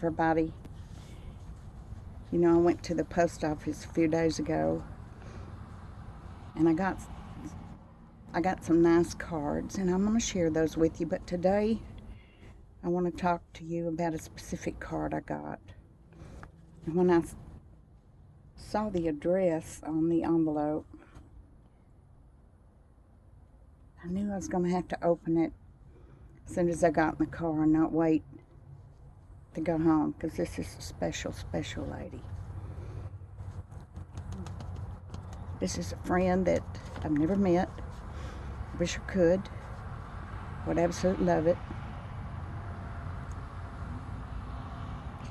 everybody. You know, I went to the post office a few days ago and I got some nice cards, and I'm going to share those with you. But today I want to talk to you about a specific card I got. And when I saw the address on the envelope, I knew I was going to have to open it as soon as I got in the car and not wait to go home, because this is a special, special lady. This is a friend that I've never met. Wish I could. Would absolutely love it.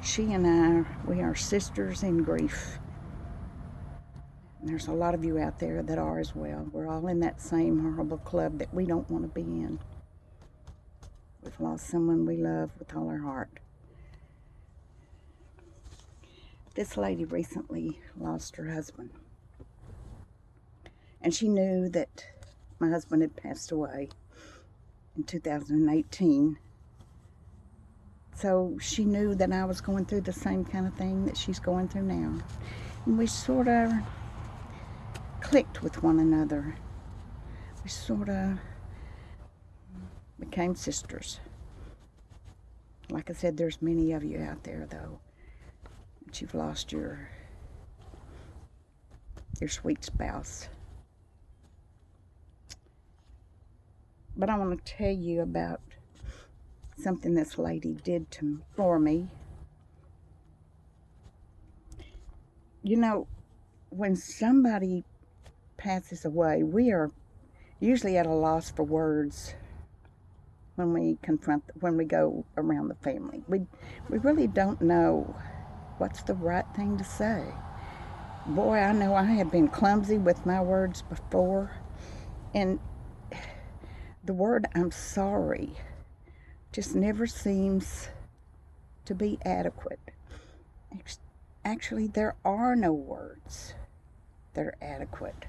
She and I, we are sisters in grief. And there's a lot of you out there that are as well. We're all in that same horrible club that we don't want to be in. We've lost someone we love with all our heart. This lady recently lost her husband. And she knew that my husband had passed away in 2018. So she knew that I was going through the same kind of thing that she's going through now. And we sort of clicked with one another. We sort of became sisters. Like I said, there's many of you out there, though, that you've lost your sweet spouse. But I want to tell you about something this lady did for me. You know, when somebody passes away, we are usually at a loss for words when we go around the family. We really don't know what's the right thing to say. Boy, I know I have been clumsy with my words before, and the word I'm sorry just never seems to be adequate. Actually, there are no words that are adequate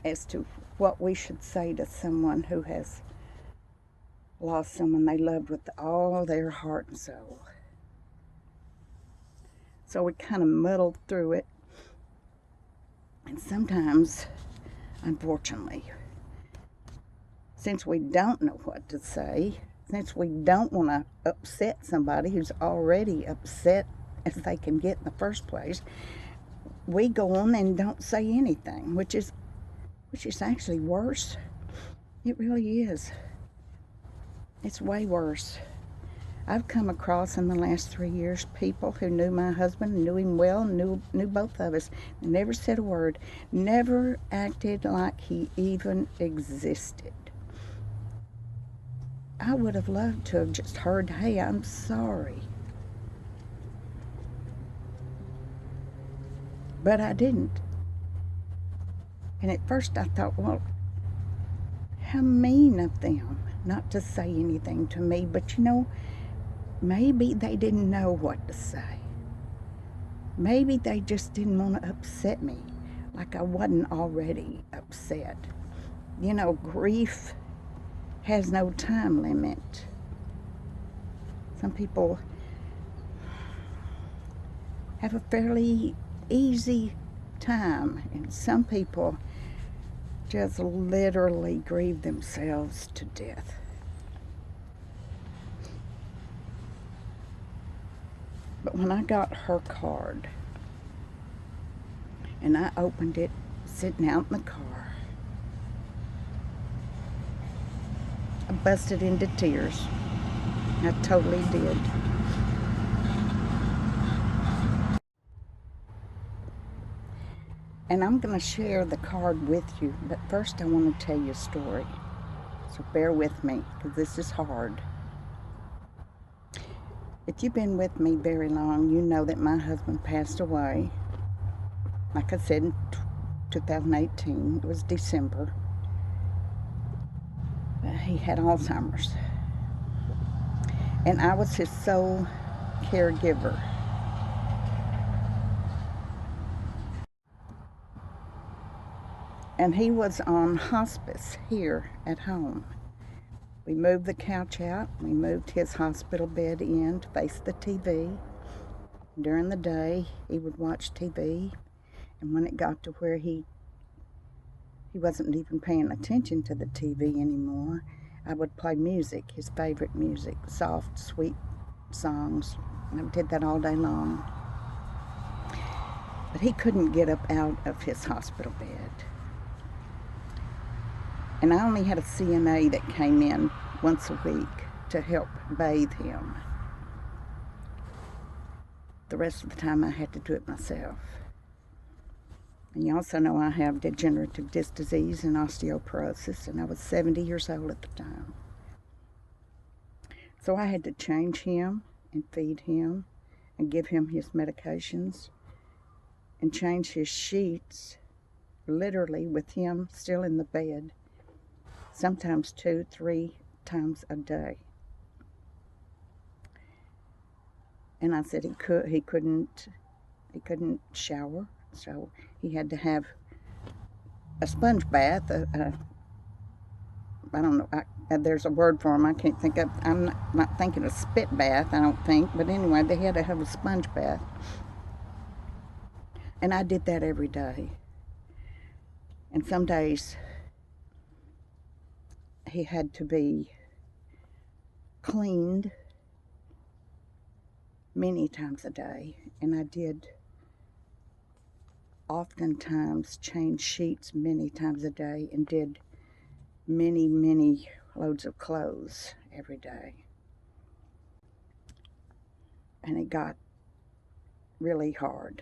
as to what we should say to someone who has lost someone they loved with all their heart and soul. So we kind of muddled through it. And sometimes, unfortunately, since we don't know what to say, since we don't want to upset somebody who's already upset as they can get in the first place, we go on and don't say anything, which is actually worse. It really is. It's way worse. I've come across in the last 3 years people who knew my husband, knew him well, knew both of us, and never said a word, never acted like he even existed. I would have loved to have just heard, "Hey, I'm sorry." But I didn't. And at first I thought, well, how mean of them not to say anything to me. But you know, maybe they didn't know what to say. Maybe they just didn't want to upset me like I wasn't already upset. You know, grief has no time limit. Some people have a fairly easy time, and some people just literally grieve themselves to death. But when I got her card and I opened it sitting out in the car, I busted into tears. I totally did. And I'm going to share the card with you, but first I want to tell you a story. So bear with me, because this is hard. If you've been with me very long, you know that my husband passed away. Like I said, in 2018. It was December. He had Alzheimer's. And I was his sole caregiver. And he was on hospice here at home. We moved the couch out. We moved his hospital bed in to face the TV. During the day, he would watch TV. And when it got to where he wasn't even paying attention to the TV anymore, I would play music, his favorite music, soft, sweet songs. And I did that all day long. But he couldn't get up out of his hospital bed. And I only had a CNA that came in once a week to help bathe him. The rest of the time I had to do it myself. And you also know I have degenerative disc disease and osteoporosis, and I was 70 years old at the time. So I had to change him and feed him and give him his medications and change his sheets, literally with him still in the bed, sometimes 2-3 times a day. And I said he couldn't shower, so he had to have a sponge bath. I don't know. There's a word for them. I can't think of. I'm not thinking of spit bath. I don't think. But anyway, they had to have a sponge bath, and I did that every day. And some days he had to be cleaned many times a day, and I did oftentimes change sheets many times a day and did many loads of clothes every day. And it got really hard,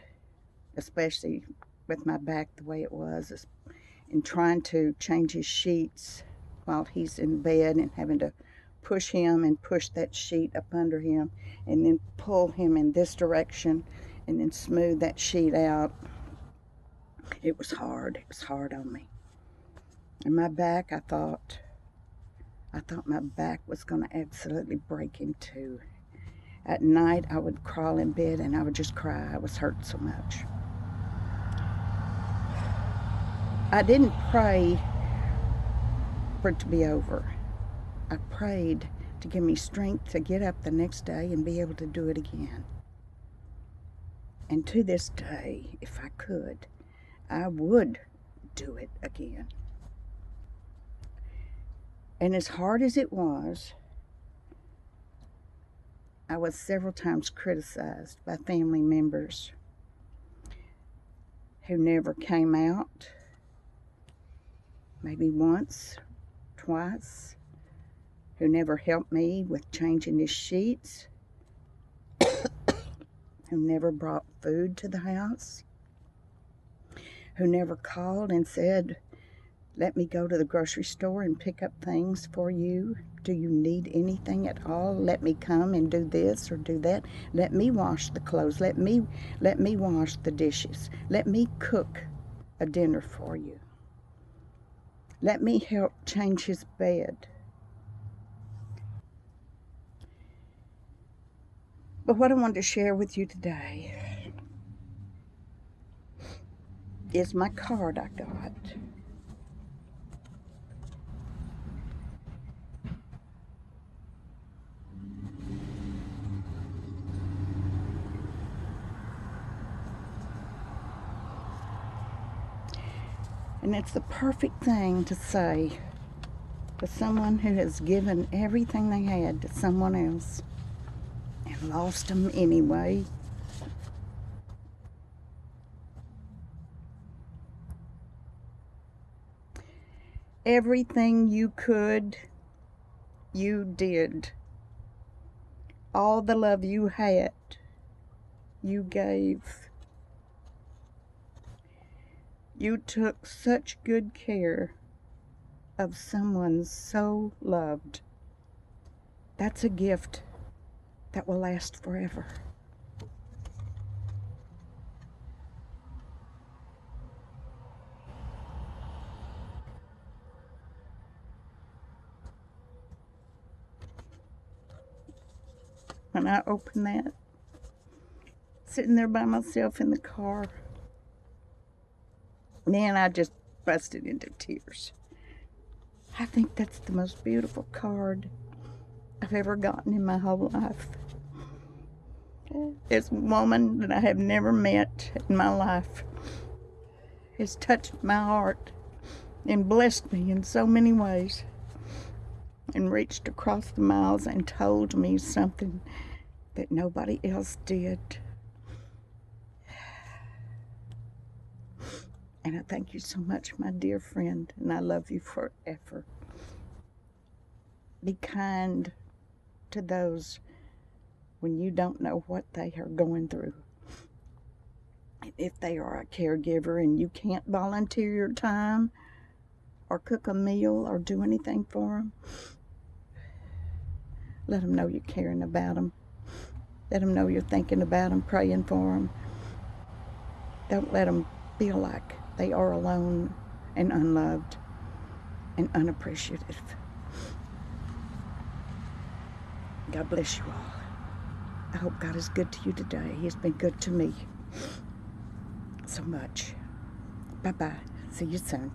especially with my back the way it was, and trying to change his sheets while he's in bed and having to push him and push that sheet up under him and then pull him in this direction and then smooth that sheet out. It was hard. It was hard on me. And my back, I thought my back was going to absolutely break in two. At night, I would crawl in bed and I would just cry. I was hurt so much. I didn't pray for it to be over. I prayed to give me strength to get up the next day and be able to do it again. And to this day, if I could, I would do it again. And as hard as it was, I was several times criticized by family members who never came out, maybe once, twice, who never helped me with changing his sheets, who never brought food to the house, who never called and said, let me go to the grocery store and pick up things for you. Do you need anything at all? Let me come and do this or do that. Let me wash the clothes. Let me wash the dishes. Let me cook a dinner for you. Let me help change his bed. But what I wanted to share with you today is my card I got. And it's the perfect thing to say to someone who has given everything they had to someone else and lost them anyway. Everything you could, you did. All the love you had, you gave. You took such good care of someone so loved. That's a gift that will last forever. When I opened that, sitting there by myself in the car, man, I just busted into tears. I think that's the most beautiful card I've ever gotten in my whole life. This woman that I have never met in my life has touched my heart and blessed me in so many ways, and reached across the miles and told me something that nobody else did. And I thank you so much, my dear friend, and I love you forever. Be kind to those when you don't know what they are going through. If they are a caregiver and you can't volunteer your time or cook a meal or do anything for them, let them know you're caring about them. Let them know you're thinking about them, praying for them. Don't let them feel like they are alone and unloved and unappreciative. God bless you all. I hope God is good to you today. He's been good to me so much. Bye-bye. See you soon.